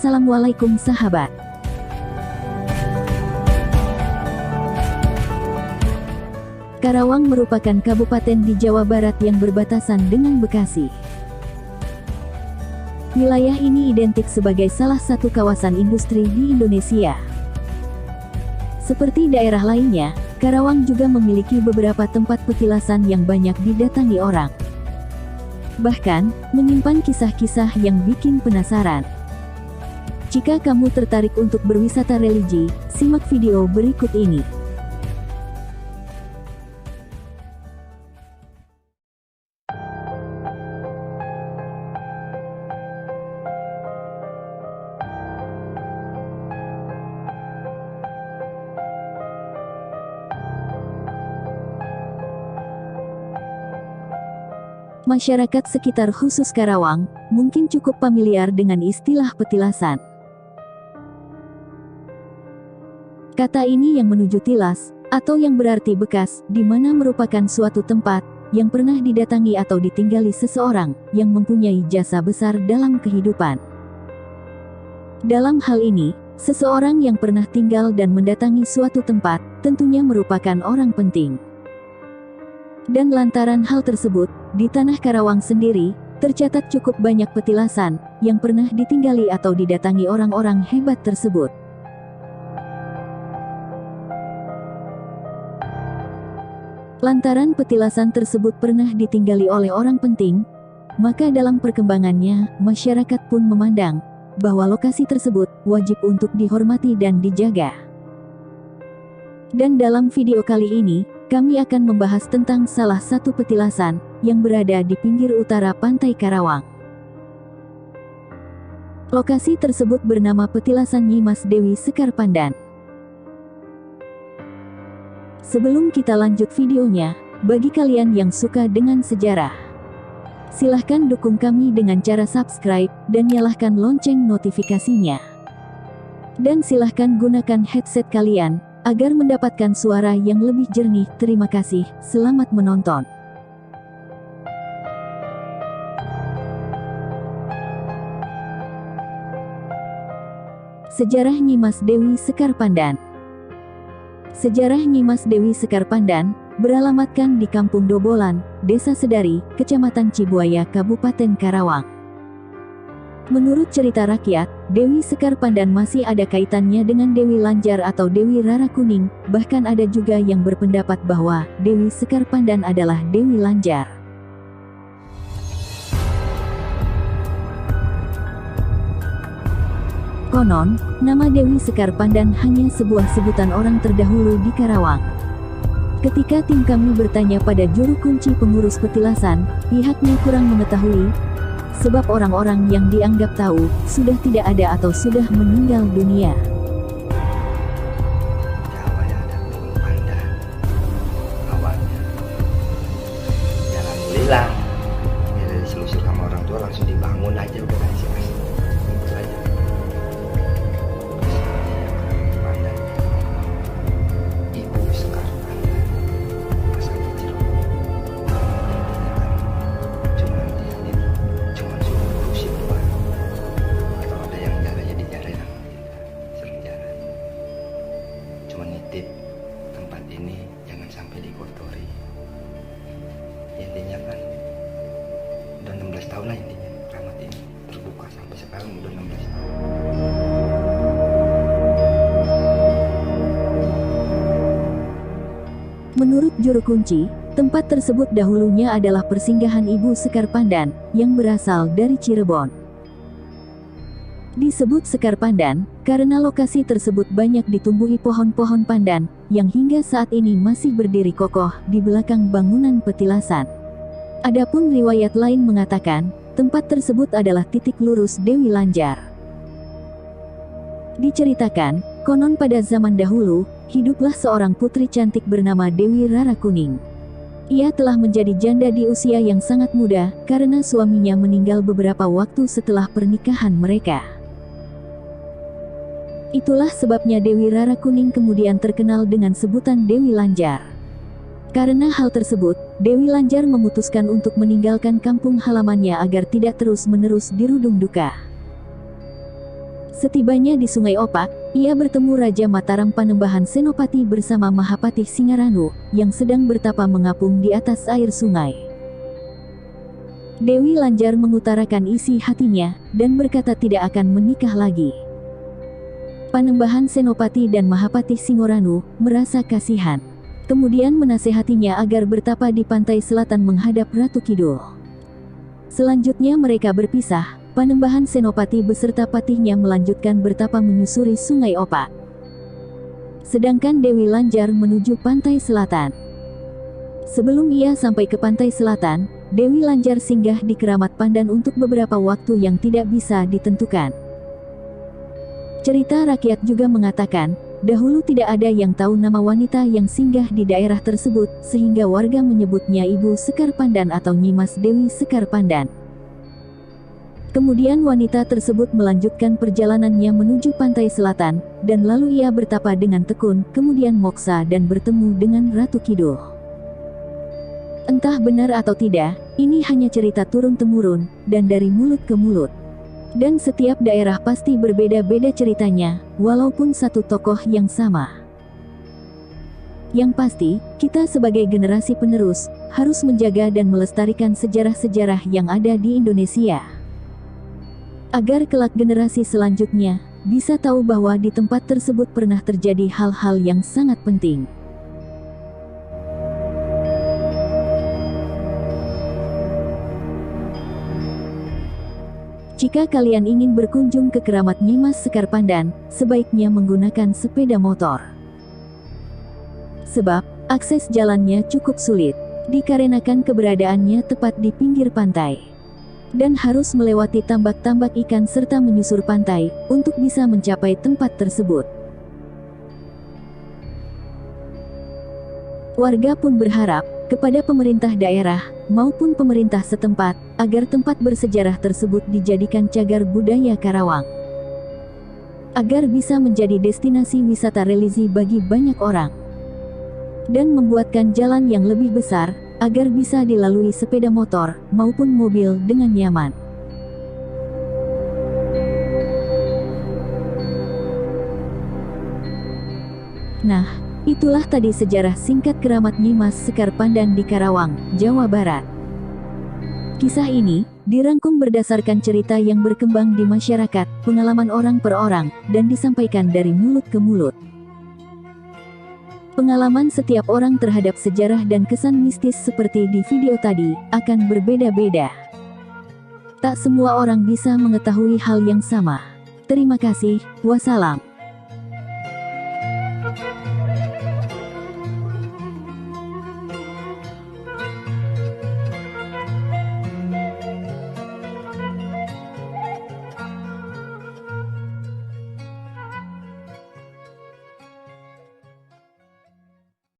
Assalamualaikum sahabat. Karawang merupakan kabupaten di Jawa Barat yang berbatasan dengan Bekasi. Wilayah ini identik sebagai salah satu kawasan industri di Indonesia. Seperti daerah lainnya, Karawang juga memiliki beberapa tempat petilasan yang banyak didatangi orang. Bahkan, menyimpan kisah-kisah yang bikin penasaran. Jika kamu tertarik untuk berwisata religi, simak video berikut ini. Masyarakat sekitar khusus Karawang mungkin cukup familiar dengan istilah petilasan. Kata ini yang menuju tilas, atau yang berarti bekas, di mana merupakan suatu tempat yang pernah didatangi atau ditinggali seseorang yang mempunyai jasa besar dalam kehidupan. Dalam hal ini, seseorang yang pernah tinggal dan mendatangi suatu tempat tentunya merupakan orang penting. Dan lantaran hal tersebut, di tanah Karawang sendiri, tercatat cukup banyak petilasan yang pernah ditinggali atau didatangi orang-orang hebat tersebut. Lantaran petilasan tersebut pernah ditinggali oleh orang penting, maka dalam perkembangannya, masyarakat pun memandang bahwa lokasi tersebut wajib untuk dihormati dan dijaga. Dan dalam video kali ini, kami akan membahas tentang salah satu petilasan yang berada di pinggir utara pantai Karawang. Lokasi tersebut bernama Petilasan Nyi Mas Dewi Sekar Pandan. Sebelum kita lanjut videonya, bagi kalian yang suka dengan sejarah, silahkan dukung kami dengan cara subscribe dan nyalakan lonceng notifikasinya. Dan silahkan gunakan headset kalian agar mendapatkan suara yang lebih jernih. Terima kasih, selamat menonton. Sejarah Nyi Mas Dewi Sekar Pandan. Sejarah Nyi Mas Dewi Sekar Pandan beralamatkan di Kampung Dobolan, Desa Sedari, Kecamatan Cibuaya, Kabupaten Karawang. Menurut cerita rakyat, Dewi Sekar Pandan masih ada kaitannya dengan Dewi Lanjar atau Dewi Rara Kuning, bahkan ada juga yang berpendapat bahwa Dewi Sekar Pandan adalah Dewi Lanjar. Konon, nama Dewi Sekar Pandan hanya sebuah sebutan orang terdahulu di Karawang. Ketika tim kami bertanya pada juru kunci pengurus petilasan, pihaknya kurang mengetahui, sebab orang-orang yang dianggap tahu sudah tidak ada atau sudah meninggal dunia. Awalnya ada Pandan, awalnya. Ya alhamdulillah, ya dari selusur sama orang tua langsung dibangun aja udah kasih kasih. Itu saja. Pandan, Ibu Sekar Pandan, asal kecil. Cuman dia itu cuman suruh ngurusin doang. Atau ada yang jaga jadi jaga yang sering jaga. Cuman nitip tempat ini jangan sampai dikotori. Intinya kan udah 16 tahun lah intinya keramat ini terbuka sampai sekarang udah 16 tahun. Menurut juru kunci, tempat tersebut dahulunya adalah persinggahan Ibu Sekar Pandan yang berasal dari Cirebon. Disebut Sekar Pandan karena lokasi tersebut banyak ditumbuhi pohon-pohon pandan yang hingga saat ini masih berdiri kokoh di belakang bangunan petilasan. Adapun riwayat lain mengatakan, tempat tersebut adalah titik lurus Dewi Lanjar. Diceritakan, konon pada zaman dahulu, hiduplah seorang putri cantik bernama Dewi Rara Kuning. Ia telah menjadi janda di usia yang sangat muda karena suaminya meninggal beberapa waktu setelah pernikahan mereka. Itulah sebabnya Dewi Rara Kuning kemudian terkenal dengan sebutan Dewi Lanjar. Karena hal tersebut, Dewi Lanjar memutuskan untuk meninggalkan kampung halamannya agar tidak terus-menerus dirudung duka. Setibanya di Sungai Opak, ia bertemu Raja Mataram Panembahan Senopati bersama Mahapatih Singaranu, yang sedang bertapa mengapung di atas air sungai. Dewi Lanjar mengutarakan isi hatinya, dan berkata tidak akan menikah lagi. Panembahan Senopati dan Mahapatih Singaranu merasa kasihan. Kemudian menasehatinya agar bertapa di pantai selatan menghadap Ratu Kidul. Selanjutnya mereka berpisah. Panembahan Senopati beserta patihnya melanjutkan bertapa menyusuri Sungai Opak. Sedangkan Dewi Lanjar menuju pantai selatan. Sebelum ia sampai ke pantai selatan, Dewi Lanjar singgah di Keramat Pandan untuk beberapa waktu yang tidak bisa ditentukan. Cerita rakyat juga mengatakan, dahulu tidak ada yang tahu nama wanita yang singgah di daerah tersebut, sehingga warga menyebutnya Ibu Sekar Pandan atau Nyimas Dewi Sekar Pandan. Kemudian wanita tersebut melanjutkan perjalanannya menuju pantai selatan, dan lalu ia bertapa dengan tekun, kemudian moksa dan bertemu dengan Ratu Kidul. Entah benar atau tidak, ini hanya cerita turun-temurun, dan dari mulut ke mulut. Dan setiap daerah pasti berbeda-beda ceritanya, walaupun satu tokoh yang sama. Yang pasti, kita sebagai generasi penerus, harus menjaga dan melestarikan sejarah-sejarah yang ada di Indonesia. Agar kelak generasi selanjutnya, bisa tahu bahwa di tempat tersebut pernah terjadi hal-hal yang sangat penting. Jika kalian ingin berkunjung ke Keramat Nyimas Sekar Pandan, sebaiknya menggunakan sepeda motor. Sebab, akses jalannya cukup sulit, dikarenakan keberadaannya tepat di pinggir pantai. Dan harus melewati tambak-tambak ikan serta menyusur pantai, untuk bisa mencapai tempat tersebut. Warga pun berharap, kepada pemerintah daerah, maupun pemerintah setempat, agar tempat bersejarah tersebut dijadikan cagar budaya Karawang. Agar bisa menjadi destinasi wisata religi bagi banyak orang. Dan membuatkan jalan yang lebih besar, agar bisa dilalui sepeda motor, maupun mobil dengan nyaman. Nah, itulah tadi sejarah singkat Keramat Nyimas Sekar Pandan di Karawang, Jawa Barat. Kisah ini dirangkum berdasarkan cerita yang berkembang di masyarakat, pengalaman orang per orang, dan disampaikan dari mulut ke mulut. Pengalaman setiap orang terhadap sejarah dan kesan mistis seperti di video tadi, akan berbeda-beda. Tak semua orang bisa mengetahui hal yang sama. Terima kasih, wassalam.